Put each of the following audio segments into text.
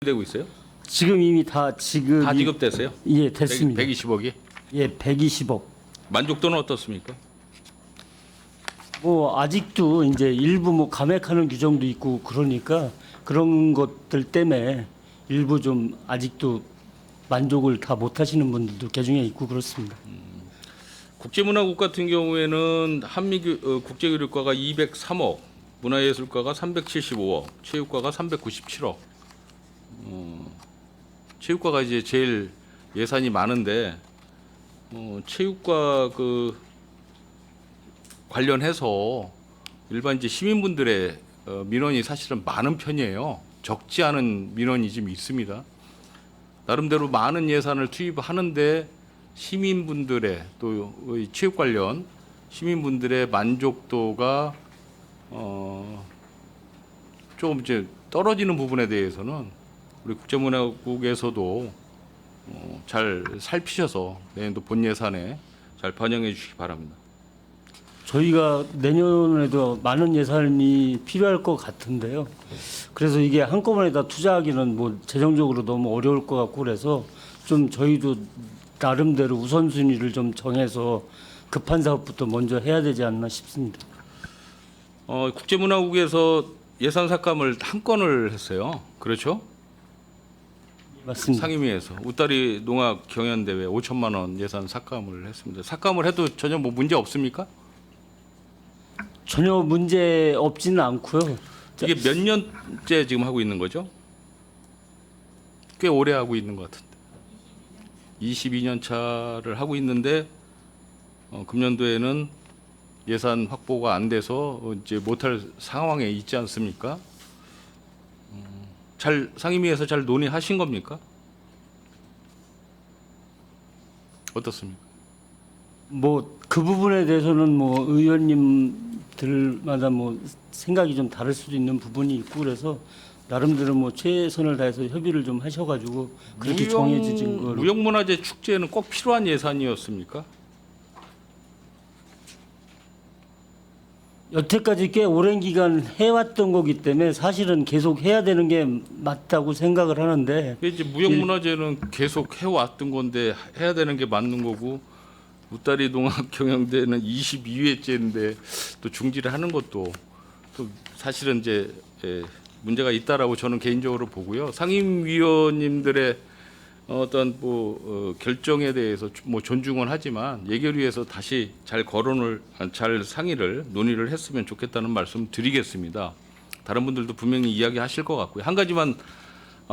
되고 있어요? 지금 이미 다 지급됐어요? 예, 됐습니다. 120억이? 예, 120억. 만족도는 어떻습니까? 뭐 아직도 이제 일부 뭐 감액하는 규정도 있고 그러니까 그런 것들 때문에 일부 좀 아직도 만족을 다 못 하시는 분들도 개중에 있고 그렇습니다. 국제문화국 같은 경우에는 국제교류과가 203억, 문화예술과가 375억, 체육과가 397억. 체육과가 이제 제일 예산이 많은데 체육과 그 관련해서 일반 이제 시민분들의 민원이 사실은 많은 편이에요. 적지 않은 민원이 좀 있습니다. 나름대로 많은 예산을 투입하는데 시민분들의 또 체육 관련 시민분들의 만족도가 조금 이제 떨어지는 부분에 대해서는 우리 국제문화국에서도 잘 살피셔서 내년도 본 예산에 잘 반영해 주시기 바랍니다. 저희가 내년에도 많은 예산이 필요할 것 같은데요. 그래서 이게 한꺼번에 다 투자하기는 뭐 재정적으로 너무 어려울 것 같고 그래서 좀 저희도 나름대로 우선순위를 좀 정해서 급한 사업부터 먼저 해야 되지 않나 싶습니다. 국제문화국에서 예산 삭감을 한 건을 했어요. 그렇죠? 맞습니다. 상임위에서 웃다리 농악 경연대회 5천만 원 예산 삭감을 했습니다. 삭감을 해도 전혀 뭐 문제 없습니까? 전혀 문제 없지는 않고요. 이게 몇 년째 지금 하고 있는 거죠? 꽤 오래 하고 있는 것 같은데. 22년 차를 하고 있는데 금년도에는 예산 확보가 안 돼서 이제 못할 상황에 있지 않습니까? 잘 상임위에서 잘 논의하신 겁니까? 어떻습니까? 뭐 그 부분에 대해서는 뭐 의원님들마다 뭐 생각이 좀 다를 수도 있는 부분이 있고 그래서 나름대로 뭐 최선을 다해서 협의를 좀 하셔가지고 그렇게 정해진 거로. 무형문화재 축제는 꼭 필요한 예산이었습니까? 여태까지 꽤 오랜 기간 해왔던 거기 때문에 사실은 계속 해야 되는 게 맞다고 생각을 하는데 이제 무형문화재는 계속 해왔던 건데 해야 되는 게 맞는 거고 웃다리 농악 경영대는 22회째인데 또 중지를 하는 것도 또 사실은 이제 문제가 있다라고 저는 개인적으로 보고요. 상임위원님들의 어떤 결정에 대해서 뭐 존중은 하지만 예결위에서 다시 잘 잘 상의를 논의를 했으면 좋겠다는 말씀 드리겠습니다. 다른 분들도 분명히 이야기하실 것 같고요. 한 가지만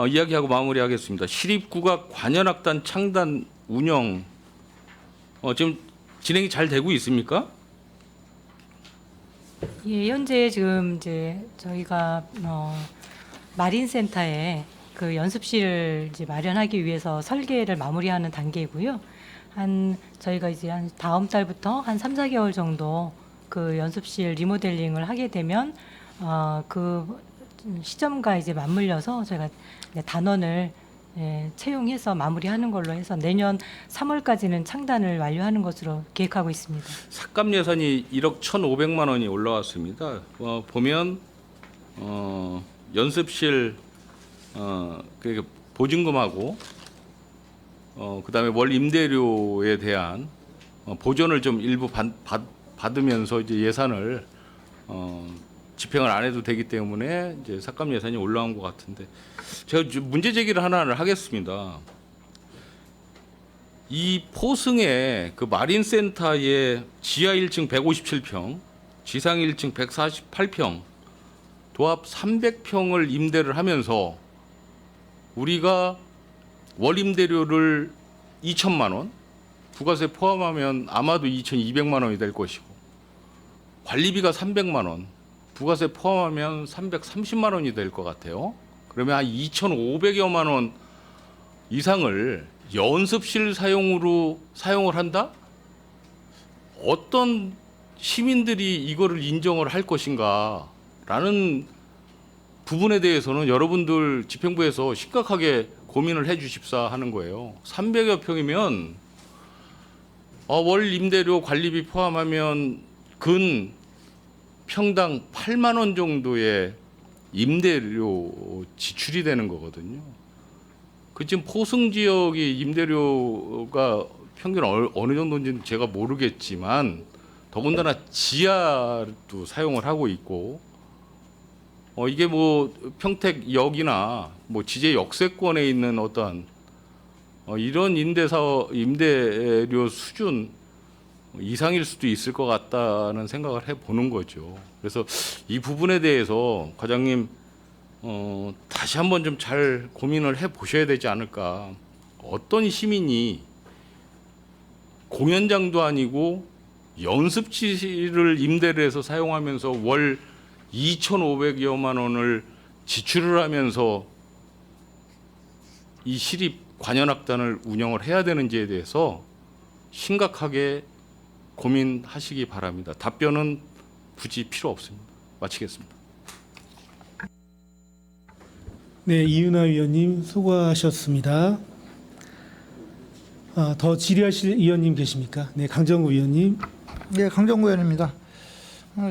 이야기하고 마무리하겠습니다. 시립국악 관현악단 창단 운영 지금 진행이 잘 되고 있습니까? 예, 현재 지금 이제 저희가 마린센터에 그 연습실을 이제 마련하기 위해서 설계를 마무리하는 단계이고요. 저희가 이제 한 다음 달부터 한 3, 4개월 정도 그 연습실 리모델링을 하게 되면 그 시점과 이제 맞물려서 저희가 단원을 채용해서 마무리하는 걸로 해서 내년 3월까지는 창단을 완료하는 것으로 계획하고 있습니다. 삭감 예산이 1억 1,500만 원이 올라왔습니다. 보면 연습실 그 보증금하고 그다음에 월 임대료에 대한 보전을 좀 일부 받으면서 이제 예산을 집행을 안 해도 되기 때문에 이제 삭감 예산이 올라온 것 같은데 제가 문제 제기를 하나를 하겠습니다. 이 포승의 그 마린센터의 지하 1층 157평, 지상 1층 148평, 도합 300평을 임대를 하면서 우리가 월 임대료를 2천만 원, 부가세 포함하면 아마도 2,200만 원이 될 것이고 관리비가 300만 원, 부가세 포함하면 330만 원이 될 것 같아요. 그러면 한 2,500여만 원 이상을 연습실 사용을 한다? 어떤 시민들이 이거를 인정을 할 것인가라는 부분에 대해서는 여러분들 집행부에서 심각하게 고민을 해 주십사 하는 거예요. 300여 평이면 월 임대료 관리비 포함하면 근 평당 8만 원 정도의 임대료 지출이 되는 거거든요. 그 지금 포승 지역이 임대료가 평균 어느 정도인지는 제가 모르겠지만 더군다나 지하도 사용을 하고 있고 이게 뭐 평택역이나 뭐 지제 역세권에 있는 어떤 이런 임대료 수준 이상일 수도 있을 것 같다는 생각을 해보는 거죠. 그래서 이 부분에 대해서 과장님 다시 한번 좀 잘 고민을 해보셔야 되지 않을까. 어떤 시민이 공연장도 아니고 연습실을 임대를 해서 사용하면서 월 2,500여만 원을 지출을 하면서 이 시립 관현악단을 운영을 해야 되는지에 대해서 심각하게 고민하시기 바랍니다. 답변은 굳이 필요 없습니다. 마치겠습니다. 네, 이윤아 위원님 수고하셨습니다. 더 질의하실 위원님 계십니까? 네, 강정구 위원님. 네, 강정구 의원입니다.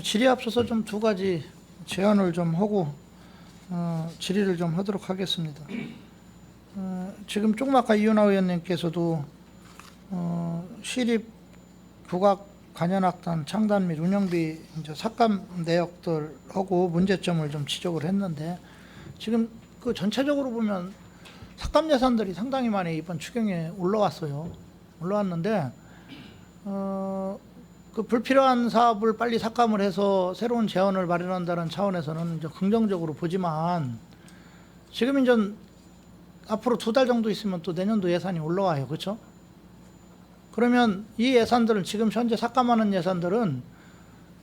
질의에 앞서서 좀 두 가지 제안을 좀 하고 질의를 좀 하도록 하겠습니다. 지금 조금 아까 이윤아 의원님께서도 시립 국악 관현악단 창단 및 운영비 이제 삭감 내역들하고 문제점을 좀 지적을 했는데 지금 그 전체적으로 보면 삭감 예산들이 상당히 많이 이번 추경에 올라왔어요. 올라왔는데 그 불필요한 사업을 빨리 삭감을 해서 새로운 재원을 마련한다는 차원에서는 이제 긍정적으로 보지만 지금 이제 앞으로 2달 정도 있으면 또 내년도 예산이 올라와요. 그렇죠? 그러면 이 예산들은 지금 현재 삭감하는 예산들은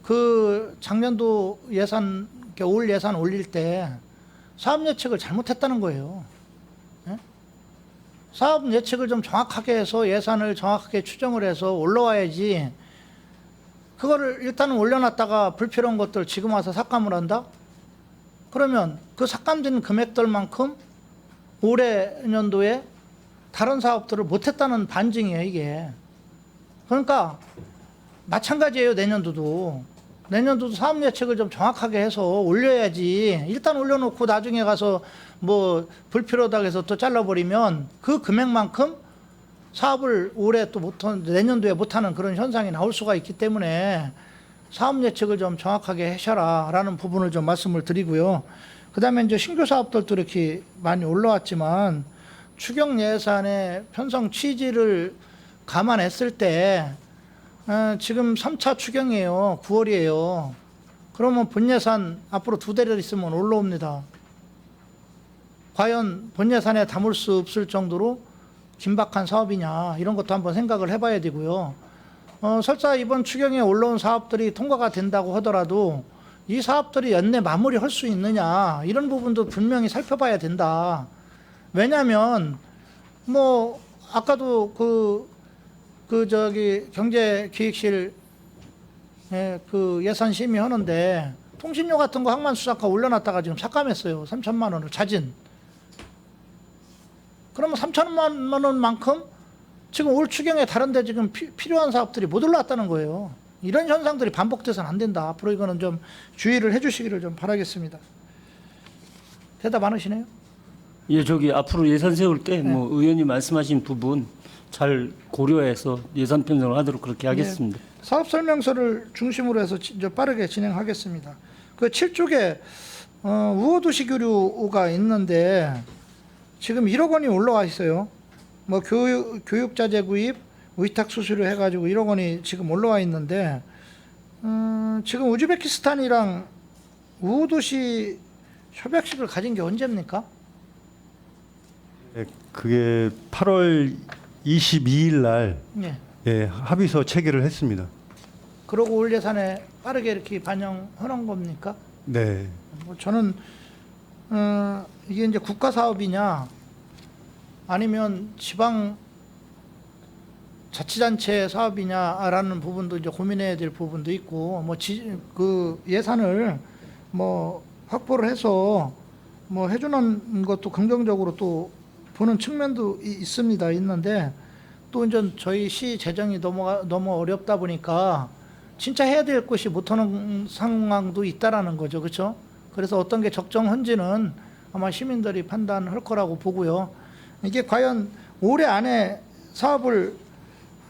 그 작년도 예산, 올 예산 올릴 때 사업 예측을 잘못했다는 거예요. 예? 사업 예측을 좀 정확하게 해서 예산을 정확하게 추정을 해서 올라와야지 그거를 일단은 올려놨다가 불필요한 것들 지금 와서 삭감을 한다? 그러면 그 삭감된 금액들만큼 올해 년도에 다른 사업들을 못했다는 반증이에요, 이게. 그러니까 마찬가지예요, 내년도도. 내년도도 사업 예측을 좀 정확하게 해서 올려야지. 일단 올려놓고 나중에 가서 뭐 불필요하다고 해서 또 잘라버리면 그 금액만큼 사업을 올해 또 못한, 내년도에 못하는 그런 현상이 나올 수가 있기 때문에 사업 예측을 좀 정확하게 하셔라 라는 부분을 좀 말씀을 드리고요. 그 다음에 이제 신규 사업들도 이렇게 많이 올라왔지만 추경 예산의 편성 취지를 감안했을 때 지금 3차 추경이에요. 9월이에요. 그러면 본 예산 앞으로 2달 있으면 올라옵니다. 과연 본 예산에 담을 수 없을 정도로 긴박한 사업이냐 이런 것도 한번 생각을 해봐야 되고요. 설사 이번 추경에 올라온 사업들이 통과가 된다고 하더라도 이 사업들이 연내 마무리할 수 있느냐 이런 부분도 분명히 살펴봐야 된다. 왜냐하면 뭐 아까도 저기 경제기획실 그 예산 심의하는데 통신료 같은 거 항만수사과 올려놨다가 지금 삭감했어요. 3천만 원을 자진. 그러면 3천만 원만큼 지금 올 추경에 다른 데 지금 필요한 사업들이 못 올라왔다는 거예요. 이런 현상들이 반복돼서는 안 된다. 앞으로 이거는 좀 주의를 해 주시기를 좀 바라겠습니다. 대답 안 하시네요? 예, 저기 앞으로 예산 세울 때 뭐 의원님 말씀하신 부분 잘 고려해서 예산 편성을 하도록 그렇게 하겠습니다. 네. 사업 설명서를 중심으로 해서 이제 빠르게 진행하겠습니다. 그 7쪽에 우호도시 교류가 있는데 지금 1억 원이 올라와 있어요. 뭐 교육자재 구입, 위탁 수수료 해가지고 1억 원이 지금 올라와 있는데 지금 우즈베키스탄이랑 우호도시 협약식을 가진 게 언제입니까? 네, 그게 8월 22일 날 네. 예, 합의서 체결을 했습니다. 그러고 올 예산에 빠르게 이렇게 반영하는 겁니까? 네. 뭐 저는 이게 이제 국가 사업이냐 아니면 지방 자치단체 사업이냐라는 부분도 이제 고민해야 될 부분도 있고 뭐 그 예산을 뭐 확보를 해서 뭐 해주는 것도 긍정적으로 또 보는 측면도 있는데 또 이제 저희 시 재정이 너무 어렵다 보니까 진짜 해야 될 것이 못하는 상황도 있다라는 거죠, 그렇죠? 그래서 어떤 게 적정한지는 아마 시민들이 판단할 거라고 보고요. 이게 과연 올해 안에 사업을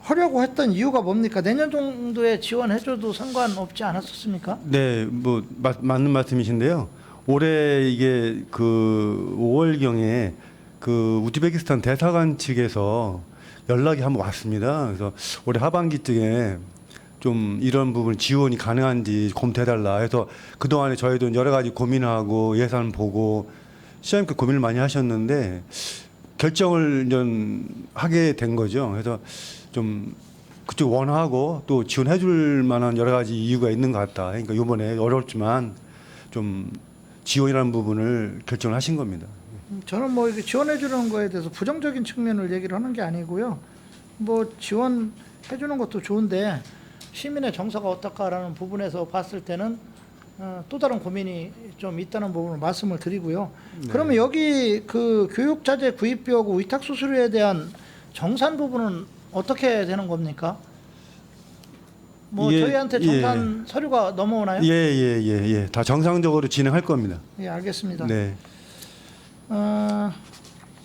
하려고 했던 이유가 뭡니까? 내년 정도에 지원해줘도 상관없지 않았었습니까? 네, 뭐 맞는 말씀이신데요. 올해 이게 그 5월경에 그 우즈베키스탄 대사관 측에서 연락이 한번 왔습니다. 그래서 올해 하반기쯤에 좀 이런 부분 지원이 가능한지 검토해달라 해서 그동안에 저희도 여러 가지 고민하고 예산 보고 시장님께 고민을 많이 하셨는데 결정을 이제 하게 된 거죠. 그래서 좀 그쪽 원하고 또 지원해줄 만한 여러 가지 이유가 있는 것 같다. 그러니까 이번에 어렵지만 좀 지원이라는 부분을 결정을 하신 겁니다. 저는 뭐 이렇게 지원해주는 거에 대해서 부정적인 측면을 얘기를 하는 게 아니고요. 뭐 지원해주는 것도 좋은데 시민의 정서가 어떨까라는 부분에서 봤을 때는 또 다른 고민이 좀 있다는 부분을 말씀을 드리고요. 그러면 여기 그 교육자재 구입비하고 위탁수수료에 대한 정산 부분은 어떻게 되는 겁니까? 뭐 예, 저희한테 정산 서류가 넘어오나요? 예. 다 정상적으로 진행할 겁니다. 예, 알겠습니다. 네.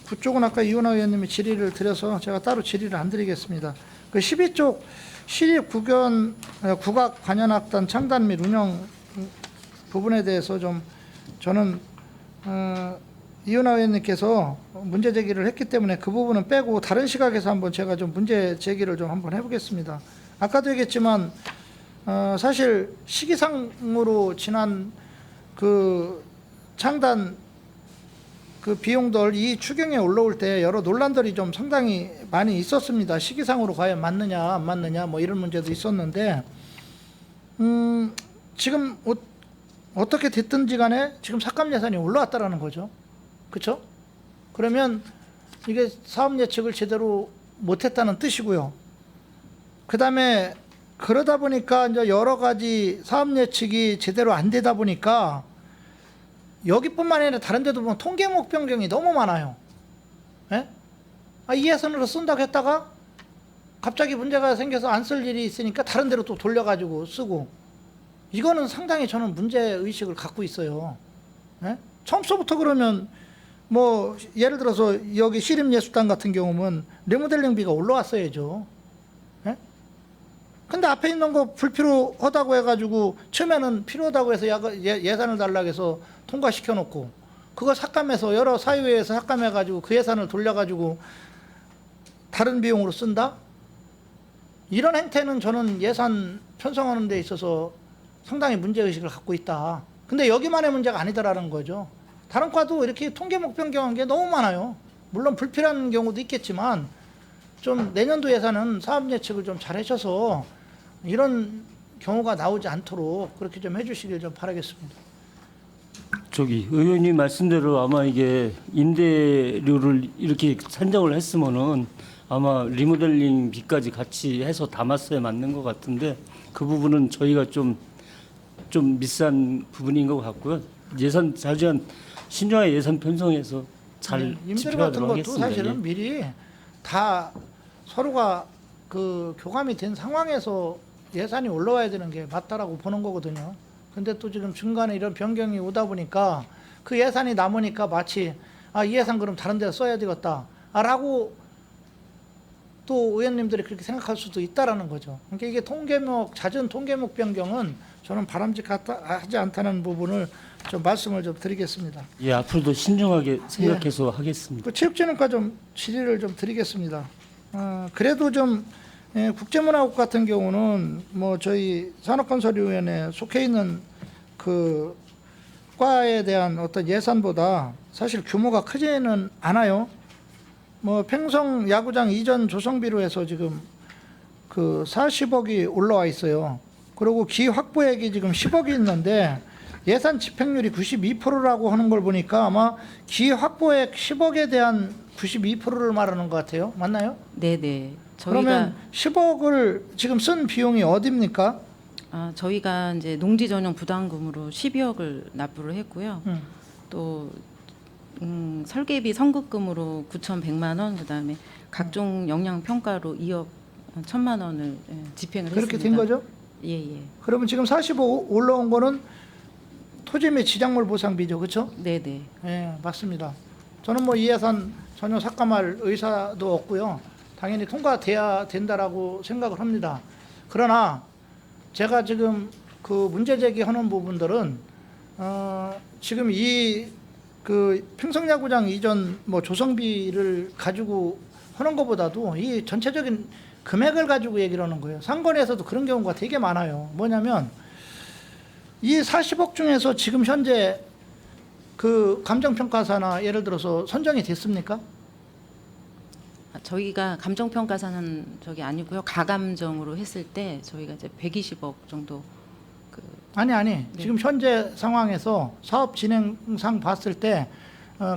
그쪽은 아까 이은하 의원님이 질의를 드려서 제가 따로 질의를 안 드리겠습니다. 그 12쪽 시립 국악 관현악단 창단 및 운영 부분에 대해서 좀 저는 이은하 의원님께서 문제 제기를 했기 때문에 그 부분은 빼고 다른 시각에서 한번 제가 좀 문제 제기를 좀 한번 해보겠습니다. 아까도 얘기했지만 사실 시기상으로 지난 그 창단 그 비용들 이 추경에 올라올 때 여러 논란들이 좀 상당히 많이 있었습니다. 시기상으로 과연 맞느냐 안 맞느냐 뭐 이런 문제도 있었는데 지금 어떻게 됐든지 간에 지금 삭감 예산이 올라왔다라는 거죠. 그렇죠? 그러면 이게 사업 예측을 제대로 못했다는 뜻이고요. 그다음에 그러다 보니까 이제 여러 가지 사업 예측이 제대로 안 되다 보니까 여기뿐만 아니라 다른 데도 보면 통계목 변경이 너무 많아요. 예? 이 예산으로 쓴다고 했다가 갑자기 문제가 생겨서 안 쓸 일이 있으니까 다른 데로 또 돌려가지고 쓰고 이거는 상당히 저는 문제의식을 갖고 있어요. 예? 처음서부터 그러면 뭐 예를 들어서 여기 시립예술단 같은 경우는 리모델링비가 올라왔어야죠. 예? 근데 앞에 있는 거 불필요하다고 해가지고 처음에는 필요하다고 해서 예산을 달라고 해서 통과시켜 놓고 그거 삭감해서 여러 사유회에서 삭감해가지고 그 예산을 돌려가지고 다른 비용으로 쓴다? 이런 행태는 저는 예산 편성하는 데 있어서 상당히 문제의식을 갖고 있다. 근데 여기만의 문제가 아니다라는 거죠. 다른 과도 이렇게 통계목 변경한 게 너무 많아요. 물론 불필요한 경우도 있겠지만 좀 내년도 예산은 사업 예측을 좀 잘 하셔서 이런 경우가 나오지 않도록 그렇게 좀 해주시길 좀 바라겠습니다. 저기 의원님 말씀대로 아마 이게 임대료를 이렇게 산정을 했으면은 아마 리모델링비까지 같이 해서 담았어야 맞는 것 같은데 그 부분은 저희가 좀 미스한 부분인 것 같고요. 예산 자주한 신중하게 예산 편성해서 잘 임대료 같은 집행하도록 것도 하겠습니다. 사실은 미리 다 서로가 그 교감이 된 상황에서 예산이 올라와야 되는 게 맞다라고 보는 거거든요. 근데 또 지금 중간에 이런 변경이 오다 보니까 그 예산이 남으니까 마치 이 예산 그럼 다른 데서 써야 되겠다 라고 또 의원님들이 그렇게 생각할 수도 있다라는 거죠. 그러니까 이게 잦은 통계목 변경은 저는 바람직하지 않다는 부분을 좀 말씀을 좀 드리겠습니다. 예, 앞으로도 신중하게 생각해서 하겠습니다. 그 체육진흥과 좀 질의를 좀 드리겠습니다. 그래도 좀 국제문화국 같은 경우는 뭐 저희 산업건설위원회에 속해 있는 그 과에 대한 어떤 예산보다 사실 규모가 크지는 않아요. 뭐 팽성 야구장 이전 조성비로 해서 지금 그 40억이 올라와 있어요. 그리고 기 확보액이 지금 10억이 있는데 예산 집행률이 92%라고 하는 걸 보니까 아마 기 확보액 10억에 대한 92%를 말하는 것 같아요. 맞나요? 네네. 그러면 10억을 지금 쓴 비용이 어디입니까? 저희가 이제 농지 전용 부담금으로 12억을 납부를 했고요. 또 설계비 선급금으로 9,100만 원, 그다음에 각종 영양 평가로 2억 1,000만 원을 집행을 그렇게 했습니다. 된 거죠? 예. 그러면 지금 45 올라온 거는 토지 및 지작물 보상비죠, 그렇죠? 네네. 예, 맞습니다. 저는 뭐 이 예산 전혀 삭감할 의사도 없고요. 당연히 통과돼야 된다라고 생각을 합니다. 그러나 제가 지금 그 문제 제기하는 부분들은 지금 이 그 평성야구장 이전 뭐 조성비를 가지고 하는 것보다도 이 전체적인 금액을 가지고 얘기를 하는 거예요. 상권에서도 그런 경우가 되게 많아요. 뭐냐면 이 40억 중에서 지금 현재 그 감정평가사나 예를 들어서 선정이 됐습니까? 저희가 감정평가사는 저기 아니고요. 가감정으로 했을 때 저희가 이제 120억 정도 그 아니 네. 지금 현재 상황에서 사업 진행상 봤을 때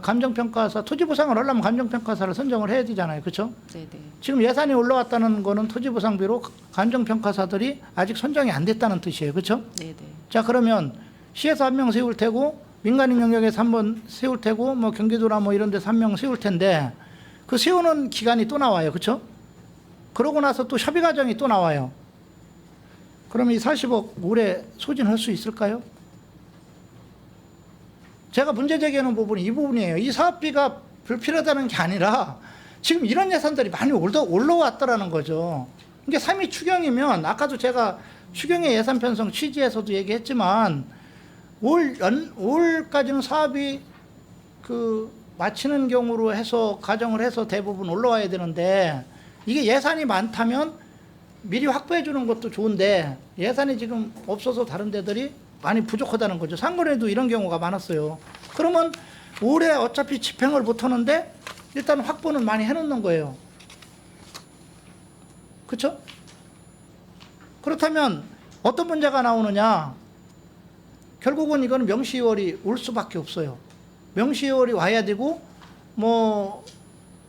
감정평가사 토지보상을 하려면 감정평가사를 선정을 해야 되잖아요. 그렇죠? 네네. 지금 예산이 올라왔다는 거는 토지보상비로 감정평가사들이 아직 선정이 안 됐다는 뜻이에요. 그렇죠? 네네. 자, 그러면 시에서 한 명 세울 테고 민간인 영역에서 한 번 세울 테고 뭐 경기도나 뭐 이런 데서 한 명 세울 텐데 그 세우는 기간이 또 나와요. 그렇죠? 그러고 나서 또 협의 과정이 또 나와요. 그럼 이 40억 올해 소진할 수 있을까요? 제가 문제 제기하는 부분이 이 부분이에요. 이 사업비가 불필요하다는 게 아니라 지금 이런 예산들이 많이 올라왔다라는 거죠. 이게 3위 추경이면 아까도 제가 추경의 예산 편성 취지에서도 얘기했지만 올까지는 사업이 그 마치는 경우로 해서 가정을 해서 대부분 올라와야 되는데 이게 예산이 많다면 미리 확보해 주는 것도 좋은데 예산이 지금 없어서 다른 데들이 많이 부족하다는 거죠. 상권에도 이런 경우가 많았어요. 그러면 올해 어차피 집행을 못 하는데 일단 확보는 많이 해놓는 거예요. 그렇죠? 그렇다면 어떤 문제가 나오느냐? 결국은 이거는 명시월이 올 수밖에 없어요. 명시월이 와야 되고 뭐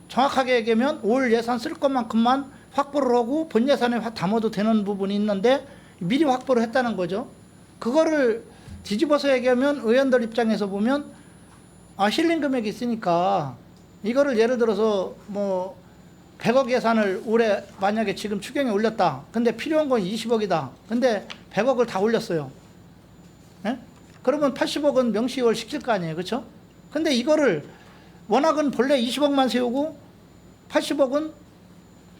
정확하게 얘기하면 올 예산 쓸 것만큼만 확보를 하고 본 예산에 담아도 되는 부분이 있는데 미리 확보를 했다는 거죠. 그거를 뒤집어서 얘기하면 의원들 입장에서 보면 실린 금액이 있으니까 이거를 예를 들어서 뭐 100억 예산을 올해 만약에 지금 추경에 올렸다. 근데 필요한 건 20억이다. 근데 100억을 다 올렸어요. 예? 그러면 80억은 명시월 시킬 거 아니에요. 그렇죠? 근데 이거를 워낙은 본래 20억만 세우고 80억은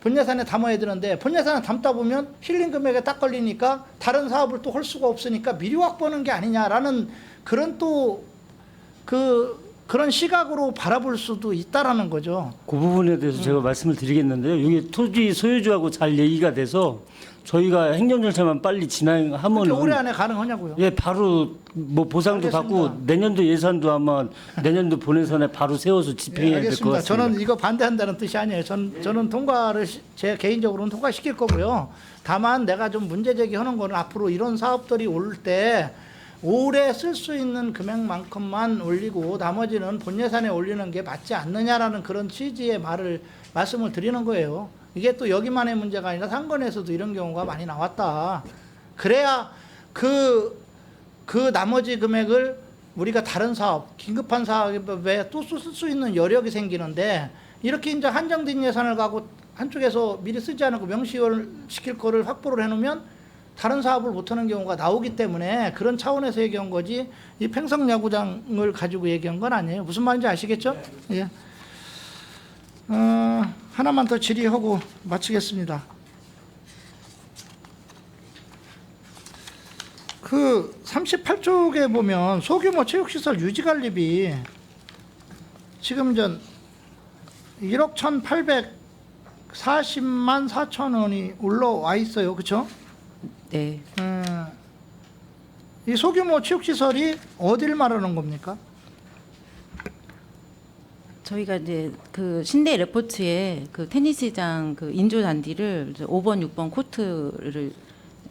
본 예산에 담아야 되는데 본 예산에 담다 보면 힐링 금액에 딱 걸리니까 다른 사업을 또 할 수가 없으니까 미리 확보하는 게 아니냐라는 그런 또 그런 시각으로 바라볼 수도 있다라는 거죠. 그 부분에 대해서 제가 말씀을 드리겠는데요. 여기 토지 소유주하고 잘 얘기가 돼서 저희가 행정 절차만 빨리 진행하면 그렇게 올해 안에 가능하냐고요. 예, 바로 뭐 보상도 알겠습니다. 받고 내년도 예산도 아마 내년도 본예산에 바로 세워서 집행해야 될 것 알겠습니다. 같습니다. 저는 이거 반대한다는 뜻이 아니에요. 저는 통과를 제 개인적으로는 통과시킬 거고요. 다만 내가 좀 문제 제기하는 거는 앞으로 이런 사업들이 올 때 올해 쓸 수 있는 금액만큼만 올리고 나머지는 본 예산에 올리는 게 맞지 않느냐라는 그런 취지의 말씀을 드리는 거예요. 이게 또 여기만의 문제가 아니라 상권에서도 이런 경우가 많이 나왔다. 그래야 그 나머지 금액을 우리가 다른 사업, 긴급한 사업에 또 쓸 수 있는 여력이 생기는데 이렇게 이제 한정된 예산을 가고 한쪽에서 미리 쓰지 않고 명시월 시킬 거를 확보를 해놓으면 다른 사업을 못하는 경우가 나오기 때문에 그런 차원에서 얘기한 거지 이 평성야구장을 가지고 얘기한 건 아니에요. 무슨 말인지 아시겠죠? 예. 하나만 더 질의하고 마치겠습니다. 그 38쪽에 보면 소규모 체육시설 유지관리비 지금 전 1억 1,840만 4천 원이 올라와 있어요. 그렇죠? 네. 이 소규모 체육시설이 어디를 말하는 겁니까? 저희가 이제 그 신대 레포츠에 그 테니스장 그 인조 잔디를 5번, 6번 코트를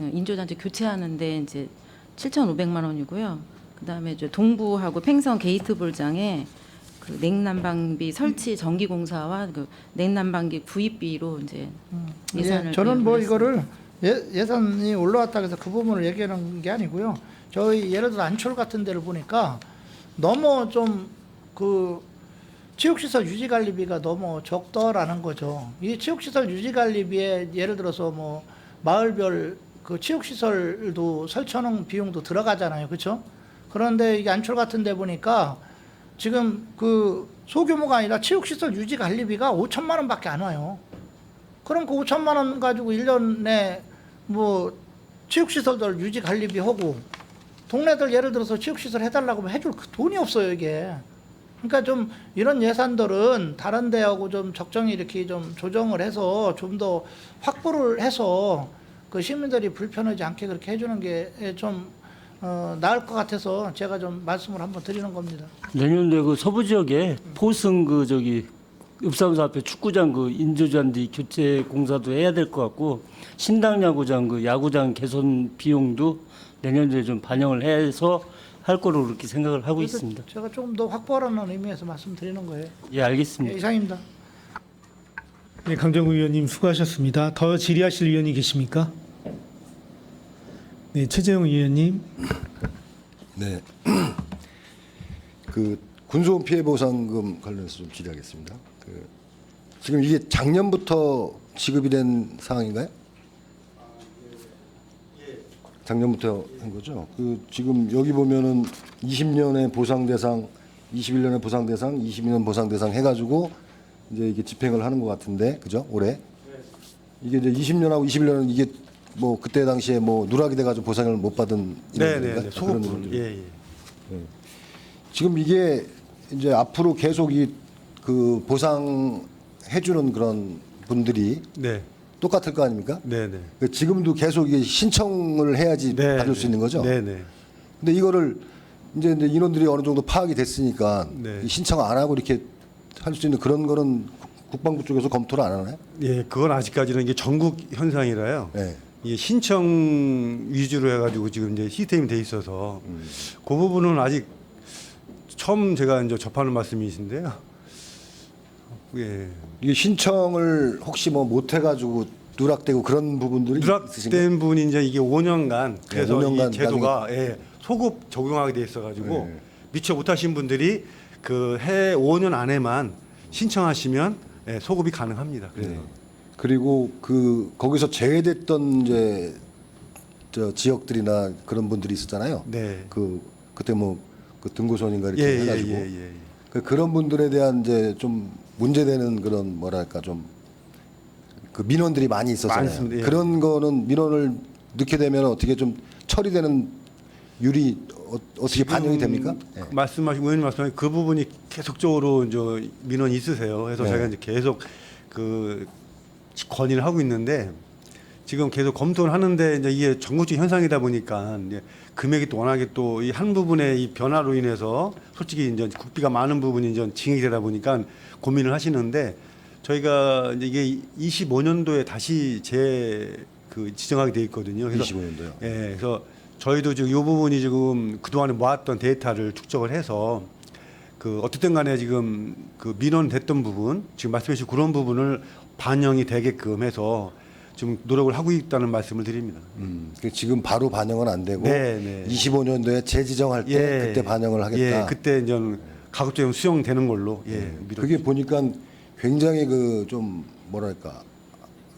인조 잔디 교체하는데 이제 7,500만 원이고요. 그다음에 이제 동부하고 팽성 게이트볼장에 그 냉난방비 설치 전기 공사와 그 냉난방기 구입비로 이제 예산을 저는 뭐 구입을 이거를 예산이 올라왔다 해서 그 부분을 얘기하는 게 아니고요. 저희 예를 들어 안철 같은 데를 보니까 너무 좀 그 체육시설 유지관리비가 너무 적더라는 거죠. 이 체육시설 유지관리비에 예를 들어서 뭐 마을별 그 체육시설도 설치하는 비용도 들어가잖아요. 그렇죠? 그런데 이게 안철 같은 데 보니까 지금 그 소규모가 아니라 체육시설 유지 관리비가 5천만 원밖에 안 와요. 그럼 그 5천만 원 가지고 1년에 뭐 체육시설들 유지 관리비 하고 동네들 예를 들어서 체육시설 해달라고 하면 해줄 그 돈이 없어요 이게. 그러니까 좀 이런 예산들은 다른 데하고 좀 적정히 이렇게 좀 조정을 해서 좀 더 확보를 해서 그 시민들이 불편하지 않게 그렇게 해주는 게 좀 나을 것 같아서 제가 좀 말씀을 한번 드리는 겁니다. 내년도에 그 서부 지역에 포승 그 저기 읍사무소 앞에 축구장 그 인조잔디 교체 공사도 해야 될 것 같고 신당 야구장 그 야구장 개선 비용도 내년도에 좀 반영을 해서 할 거로 그렇게 생각을 하고 그래서 있습니다. 제가 조금 더 확보하라는 의미에서 말씀드리는 거예요. 예, 알겠습니다. 예, 이상입니다. 네, 강정구 위원님 수고하셨습니다. 더 질의하실 위원이 계십니까? 네, 최재형 위원님. 네. 그 군소음 피해 보상금 관련해서 좀 질의하겠습니다. 지금 이게 작년부터 지급이 된 상황인가요? 작년부터 한 거죠. 지금 여기 보면은 20년의 보상 대상, 21년의 보상 대상, 22년 보상 대상 해가지고 이제 이게 집행을 하는 것 같은데, 그죠? 올해 이게 이제 20년하고 21년은 이게 뭐 그때 당시에 뭐 누락이 돼가지고 보상을 못 받은 네네. 소급 그런 부분. 분들. 예, 예. 지금 이게 이제 앞으로 계속 그 보상해주는 그런 분들이 네. 똑같을 거 아닙니까? 네네. 지금도 계속 이게 신청을 해야지 네, 받을 네. 수 있는 거죠. 네네. 근데 이거를 이제 인원들이 어느 정도 파악이 됐으니까 네. 이 신청 안 하고 이렇게 할 수 있는 그런 거는 국방부 쪽에서 검토를 안 하나요? 예, 그건 아직까지는 이게 전국 현상이라요. 네. 이게 신청 위주로 해가지고 지금 이제 시스템이 돼 있어서 그 부분은 아직 처음 제가 이제 접하는 말씀이신데요. 예. 이게 신청을 혹시 뭐 못 해가지고 누락되고 그런 부분들이 있으신가요? 누락된 분이 이제 이게 5년간 그래서 5년간 이 제도가 예, 소급 적용하게 돼 있어가지고 네. 미처 못하신 분들이 그 해 5년 안에만 신청하시면 예, 소급이 가능합니다. 그래서 네. 그리고 거기서 제외됐던 이제 저 지역들이나 그런 분들이 있었잖아요. 네. 그때 뭐 그 등고선인가 이렇게 예, 해가지고 예. 그런 분들에 대한 이제 좀 문제되는 그런 뭐랄까 좀 그 민원들이 많이 있었잖아요. 많습니다. 예. 그런 거는 민원을 넣게 되면 어떻게 좀 처리되는 율이 어떻게 반영이 됩니까? 예. 말씀하신 의원님 말씀하신 그 부분이 계속적으로 이제 민원이 있으세요. 그래서 네. 저희가 이제 계속 그 건의를 하고 있는데 지금 계속 검토를 하는데 이제 이게 전국적 현상이다 보니까 이제 금액이 또 워낙에 또 이 한 부분의 이 변화로 인해서 솔직히 이제 국비가 많은 부분이 이제 증액이 되다 보니까 고민을 하시는데 저희가 이제 이게 25년도에 다시 그 지정하게 돼 있거든요. 그래서 25년도요. 예, 그래서 저희도 지금 이 부분이 지금 그동안에 모았던 데이터를 축적을 해서 그 어쨌든 간에 지금 그 민원됐던 부분 지금 말씀해 주신 그런 부분을 반영이 되게끔 해서 좀 노력을 하고 있다는 말씀을 드립니다. 지금 바로 반영은 안 되고 네, 네. 25년도에 재지정할 때 예. 그때 반영을 하겠다. 예, 그때 이제 가급적이면 수용되는 걸로 예, 밀어. 그게 보니까 굉장히 그 좀 뭐랄까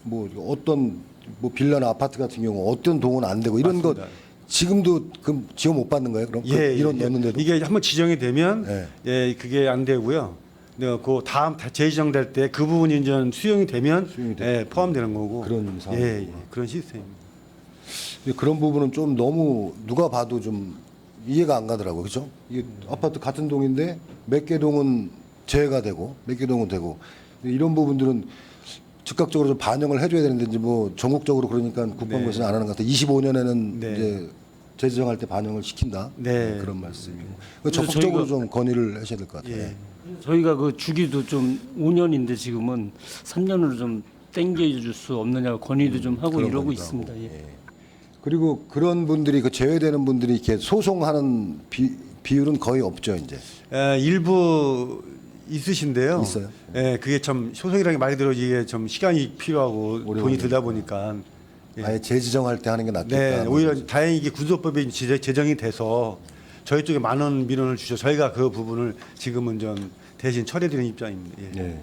뭐 어떤 뭐 빌라나 아파트 같은 경우 어떤 동은 안 되고 이런 맞습니다. 것 지금도 그 지원 못 받는 거예요? 그럼 이런 넣는데도 이게 한번 지정이 되면 예. 예, 그게 안 되고요. 그 다음 재지정될 때 그 부분이 이제 수용이 되면 수용이 예, 포함되는 거고 그런 상황이구나. 예, 그런 시스템입니다. 근데 그런 부분은 좀 너무 누가 봐도 좀 이해가 안 가더라고요. 그렇죠? 이게 아파트 같은 동인데 몇 개 동은 제외가 되고 몇 개 동은 되고 이런 부분들은 즉각적으로 좀 반영을 해줘야 되는데 이제 뭐 전국적으로 그러니까 국방부에서는 안 하는 것 같아요. 25년에는 네. 이제 재지정할 때 반영을 시킨다. 네. 그런 말씀이고 그래서 적극적으로 저희가- 좀 건의를 하셔야 될 것 같아요. 예. 저희가 그 주기도 좀 5년인데 지금은 3년으로 좀 땡겨줄 수 없느냐고 건의도 좀 하고 그런 이러고 건의도 있습니다. 하고. 예. 예. 그리고 그런 분들이 그 제외되는 분들이 이렇게 소송하는 비율은 거의 없죠 이제. 일부 있으신데요. 있어요? 예, 그게 참 소송이라는 게 많이 들어 이게 좀 시간이 필요하고 오래 돈이 걸리니까. 들다 보니까 예. 아예 재지정할 때 하는 게 낫겠다. 네, 오히려 다행히 이게 군소법이 제정이 돼서 저희 쪽에 많은 민원을 주셔 저희가 그 부분을 지금은 좀 대신 처리해드리는 입장입니다. 예. 예.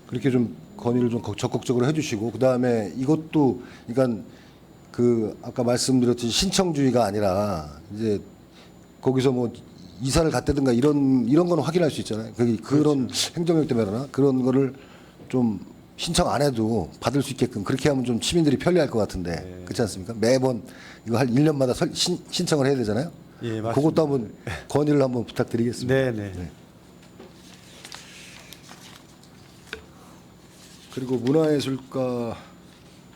그렇게 좀 건의를 좀 적극적으로 해주시고 그 다음에 이것도 그러니까 그 아까 말씀드렸듯이 신청주의가 아니라 이제 거기서 뭐 이사를 갔다든가 이런 거는 확인할 수 있잖아요. 그런 행정력 때문에나 그런 거를 좀 신청 안 해도 받을 수 있게끔 그렇게 하면 좀 시민들이 편리할 것 같은데 그렇지 않습니까? 매번 이거 할 1년마다 신청을 해야 되잖아요. 예, 맞습니다. 그것도 한번 건의를 한번 부탁드리겠습니다. 네, 네. 네. 그리고 문화예술가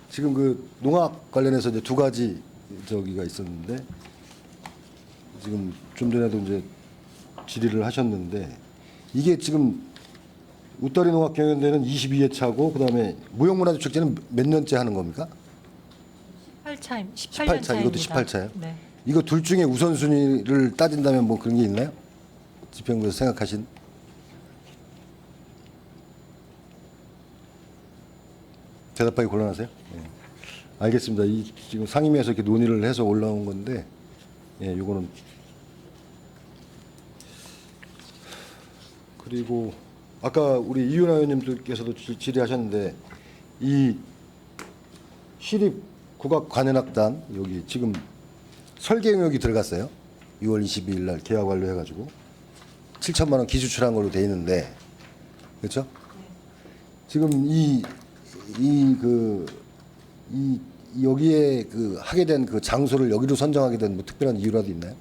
지금 그 농악 관련해서 이제 두 가지 저기가 있었는데 지금 좀 전에도 이제 질의를 하셨는데 이게 지금 웃다리 농악 경연대회는 22회 차고 그다음에 무형문화재 축제는 몇 년째 하는 겁니까? 18차, 18차 이것도 18차예요? 네. 이거 둘 중에 우선순위를 따진다면 뭐 그런 게 있나요? 집행부에서 생각하신? 대답하기 곤란하세요? 네. 알겠습니다. 이 지금 상임위에서 이렇게 논의를 해서 올라온 건데, 예, 요거는 그리고 아까 우리 이윤아 의원님들께서도 질의하셨는데 이 시립 국악 관현악단 여기 지금 설계 용역이 들어갔어요. 6월 22일 날 계약 완료해가지고 7천만 원 기수출한 걸로 돼 있는데 그렇죠? 지금 여기에 그 하게 된 그 장소를 여기로 선정하게 된 뭐 특별한 이유라도 있나요?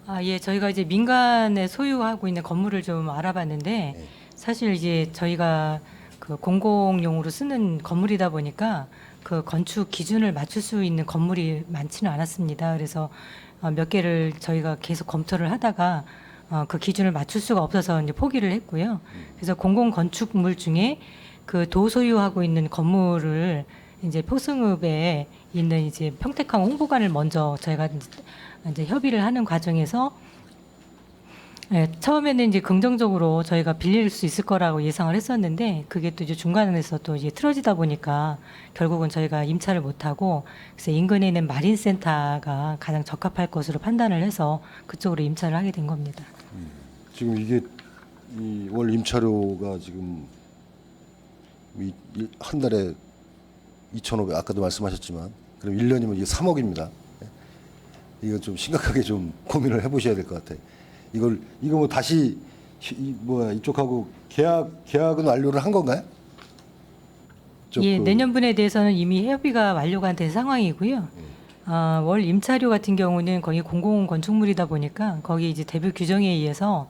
아, 예, 저희가 이제 민간에 소유하고 있는 건물을 좀 알아봤는데 네. 사실 이제 저희가 그 공공용으로 쓰는 건물이다 보니까 그 건축 기준을 맞출 수 있는 건물이 많지는 않았습니다. 그래서 몇 개를 저희가 계속 검토를 하다가 그 기준을 맞출 수가 없어서 이제 포기를 했고요. 그래서 공공 건축물 중에 그 도 소유하고 있는 건물을 이제 포승읍에 있는 이제 평택항 홍보관을 먼저 저희가 이제 협의를 하는 과정에서 예, 처음에는 이제 긍정적으로 저희가 빌릴 수 있을 거라고 예상을 했었는데 그게 또 이제 중간에서 또 이제 틀어지다 보니까 결국은 저희가 임차를 못하고 그래서 인근에 있는 마린센터가 가장 적합할 것으로 판단을 해서 그쪽으로 임차를 하게 된 겁니다. 지금 이게 이 월 임차료가 지금 한 달에 2,500 아까도 말씀하셨지만 그럼 1년이면 이게 3억입니다. 이거 좀 심각하게 좀 고민을 해보셔야 될 것 같아요. 이거 뭐 다시 이쪽하고 계약은 완료를 한 건가요? 예, 내년분에 대해서는 이미 협의가 완료가 된 상황이고요. 월 임차료 같은 경우는 거기 공공 건축물이다 보니까 거기 이제 대표 규정에 의해서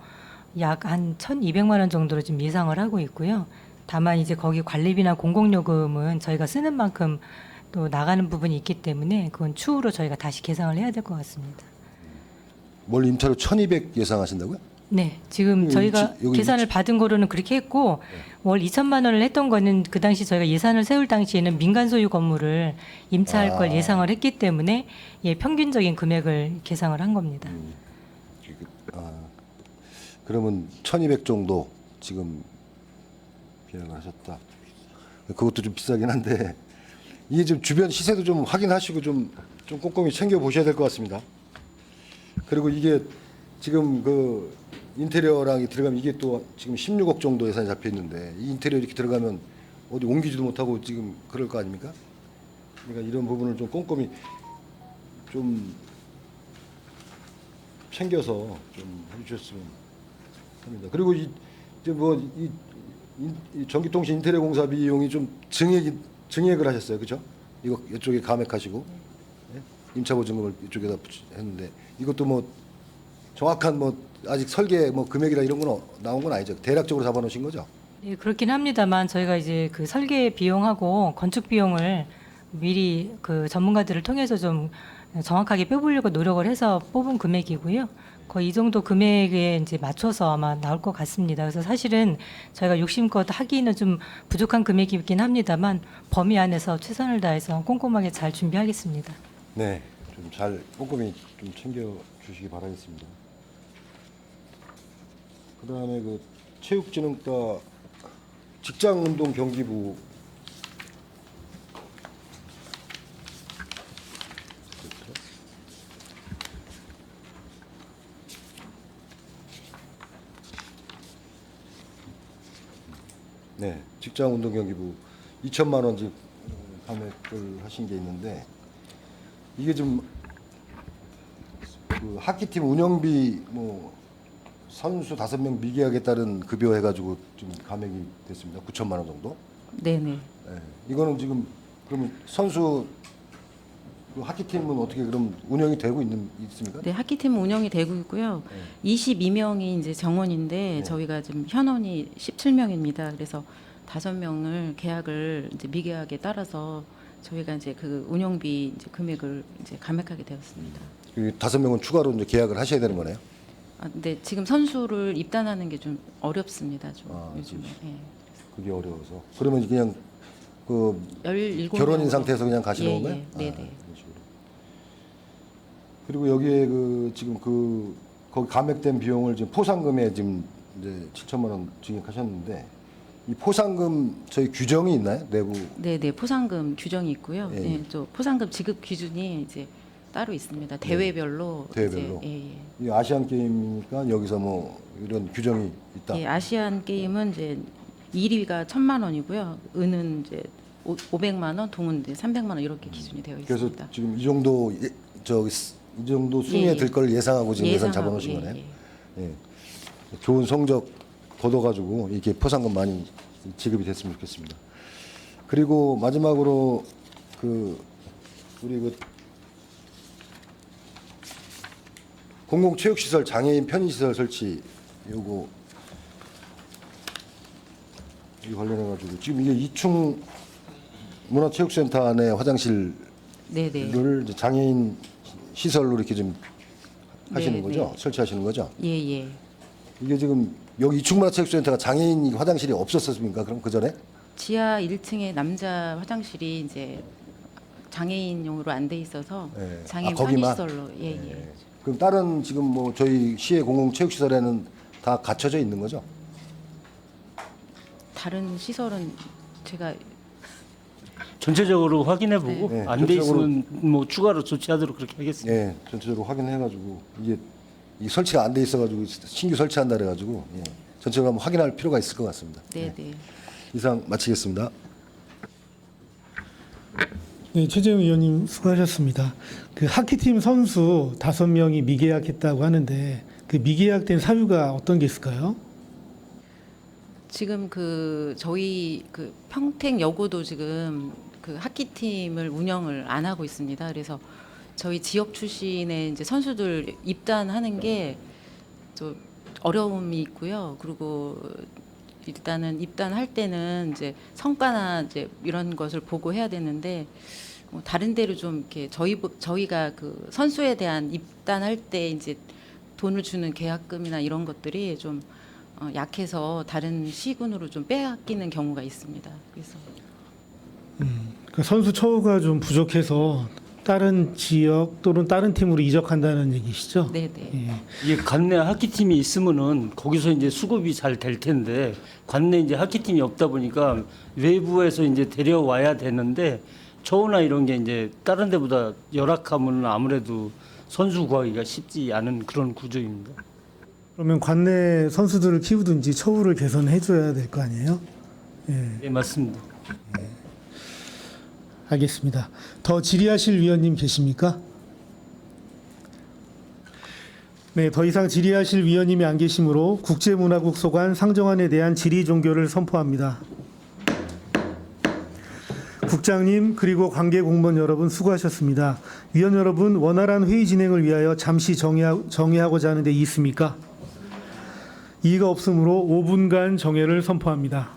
약 한 1,200만 원 정도로 지금 예상을 하고 있고요. 다만 이제 거기 관리비나 공공요금은 저희가 쓰는 만큼 또 나가는 부분이 있기 때문에 그건 추후로 저희가 다시 계상을 해야 될 것 같습니다. 월 임차료 1,200 예상하신다고요? 네, 지금 여기 저희가 여기 계산을 받은 거로는 그렇게 했고 월 2천만 원을 했던 거는 그 당시 저희가 예산을 세울 당시에는 민간 소유 건물을 임차할 걸 예상을 했기 때문에 예, 평균적인 금액을 계상을 한 겁니다. 그러면 1,200 정도 지금 계약을 하셨다. 그것도 좀 비싸긴 한데 이게 좀 주변 시세도 좀 확인하시고 좀 꼼꼼히 챙겨 보셔야 될 것 같습니다. 그리고 이게 지금 그 인테리어랑 들어가면 이게 또 지금 16억 정도 예산이 잡혀 있는데 이 인테리어 이렇게 들어가면 어디 옮기지도 못하고 지금 그럴 거 아닙니까? 그러니까 이런 부분을 좀 꼼꼼히 좀 챙겨서 좀 해주셨으면 합니다. 그리고 이 전기통신 인테리어 공사 비용이 좀 증액을 하셨어요, 그렇죠? 이거 이쪽에 감액하시고 네? 임차 보증금을 이쪽에다 했는데 이것도 뭐 정확한 뭐 아직 설계 뭐 금액이라 이런 건 나온 건 아니죠. 대략적으로 잡아놓으신 거죠? 네, 그렇긴 합니다만 저희가 이제 그 설계 비용하고 건축 비용을 미리 그 전문가들을 통해서 좀 정확하게 빼보려고 노력을 해서 뽑은 금액이고요. 거의 이 정도 금액에 이제 맞춰서 아마 나올 것 같습니다. 그래서 사실은 저희가 욕심껏 하기는 좀 부족한 금액이긴 합니다만 범위 안에서 최선을 다해서 꼼꼼하게 잘 준비하겠습니다. 네, 좀 잘 꼼꼼히 좀 챙겨 주시기 바라겠습니다. 그다음에 그 체육진흥과 직장운동 경기부 네, 직장운동경기부 2천만 원 지금 감액을 하신 게 있는데 이게 좀 그 하키팀 운영비 뭐 선수 5명 미계약에 따른 급여 해가지고 지금 감액이 됐습니다. 9천만 원 정도. 네네. 예. 이거는 지금 그러면 선수 그 하키팀은 어떻게 그럼 운영이 되고 있습니까? 네, 하키팀 운영이 되고 있고요. 22명이 이제 정원인데 저희가 지금 현원이 17명입니다. 그래서 5명을 계약을 이제 미계약에 따라서 저희가 이제 그 운영비 이제 금액을 이제 감액하게 되었습니다. 그 5명은 추가로 이제 계약을 하셔야 되는 거네요. 아, 근데 지금 선수를 입단하는 게 좀 어렵습니다. 좀 요즘에. 예. 그게 어려워서. 그러면 그냥 그 17 결혼인 명으로. 상태에서 그냥 가시는 예, 건가요? 예. 네네. 그런 식으로. 그리고 여기에 그 지금 그 거기 감액된 비용을 지금 포상금에 지금 이제 7천만 원 증액하셨는데 이 포상금 저희 규정이 있나요? 내부 네네. 포상금 규정이 있고요. 예. 예. 또 포상금 지급 기준이 이제 따로 있습니다. 대회별로. 대회별로. 이제, 예, 예. 이 아시안 게임이니까 여기서 뭐 이런 규정이 있다. 예, 아시안 게임은 이제 1위가 1,000만 원이고요. 은은 이제 500만 원, 동은 이제 300만 원 이렇게 기준이 되어 그래서 있습니다. 지금 이 정도 이 정도 순위에 예, 예. 들 걸 예상하고 지금 예산 예상하고, 잡아놓으신 예, 거네요. 예. 예. 좋은 성적 거둬가지고 이렇게 포상금 많이 지급이 됐으면 좋겠습니다. 그리고 마지막으로 그 우리 그 공공체육시설 장애인 편의시설 설치 요거 이 관련해가지고 지금 이게 2층 문화체육센터 안에 화장실을 네네. 이제 장애인 시설로 이렇게 좀 하시는 네, 거죠? 네. 설치하시는 거죠? 예, 예. 이게 지금 여기 2층 문화체육센터가 장애인 화장실이 없었습니까? 그럼 그 전에? 지하 1층에 남자 화장실이 이제 장애인용으로 안 돼 있어서 예. 장애인 거기만? 편의시설로 예, 예. 그럼 다른 지금 뭐 저희 시의 공공체육시설에는 다 갖춰져 있는 거죠? 다른 시설은 제가 전체적으로 확인해보고 네. 안 돼 전체적으로- 있으면 뭐 추가로 조치하도록 그렇게 하겠습니다. 예, 전체적으로 확인해가지고 이게 이 설치가 안 돼 있어가지고 신규 설치한다 그래가지고 예. 전체적으로 한번 확인할 필요가 있을 것 같습니다. 네, 예. 네. 이상 마치겠습니다. 네, 최재형 의원님 수고하셨습니다. 그 하키팀 선수 5명이 미계약했다고 하는데 그 미계약된 사유가 어떤 게 있을까요? 지금 그 저희 그 평택 여고도 지금 그 하키팀을 운영을 안 하고 있습니다. 그래서 저희 지역 출신의 이제 선수들 입단하는 게 좀 어려움이 있고요. 그리고 일단은 입단할 때는 이제 성과나 이제 이런 것을 보고 해야 되는데 뭐 다른 데로 좀 이렇게 저희가 그 선수에 대한 입단할 때 이제 돈을 주는 계약금이나 이런 것들이 좀 약해서 다른 시군으로 좀 빼앗기는 경우가 있습니다. 그래서 그 선수 처우가 좀 부족해서 다른 지역 또는 다른 팀으로 이적한다는 얘기시죠? 네네. 예. 이게 관내 하키팀이 있으면은 거기서 이제 수급이 잘 될 텐데 관내 이제 하키팀이 없다 보니까 외부에서 이제 데려와야 되는데 처우나 이런 게 이제 다른 데보다 열악하면 아무래도 선수 구하기가 쉽지 않은 그런 구조입니다. 그러면 관내 선수들을 키우든지 처우를 개선해 줘야 될 거 아니에요? 예. 네, 맞습니다. 알겠습니다. 더 질의하실 위원님 계십니까? 네, 더 이상 질의하실 위원님이 안 계시므로 국제문화국 소관 상정안에 대한 질의 종결을 선포합니다. 국장님 그리고 관계 공무원 여러분 수고하셨습니다. 위원 여러분 원활한 회의 진행을 위하여 잠시 정회하고자 하는 데 있습니까? 이의가 없으므로 5분간 정회를 선포합니다.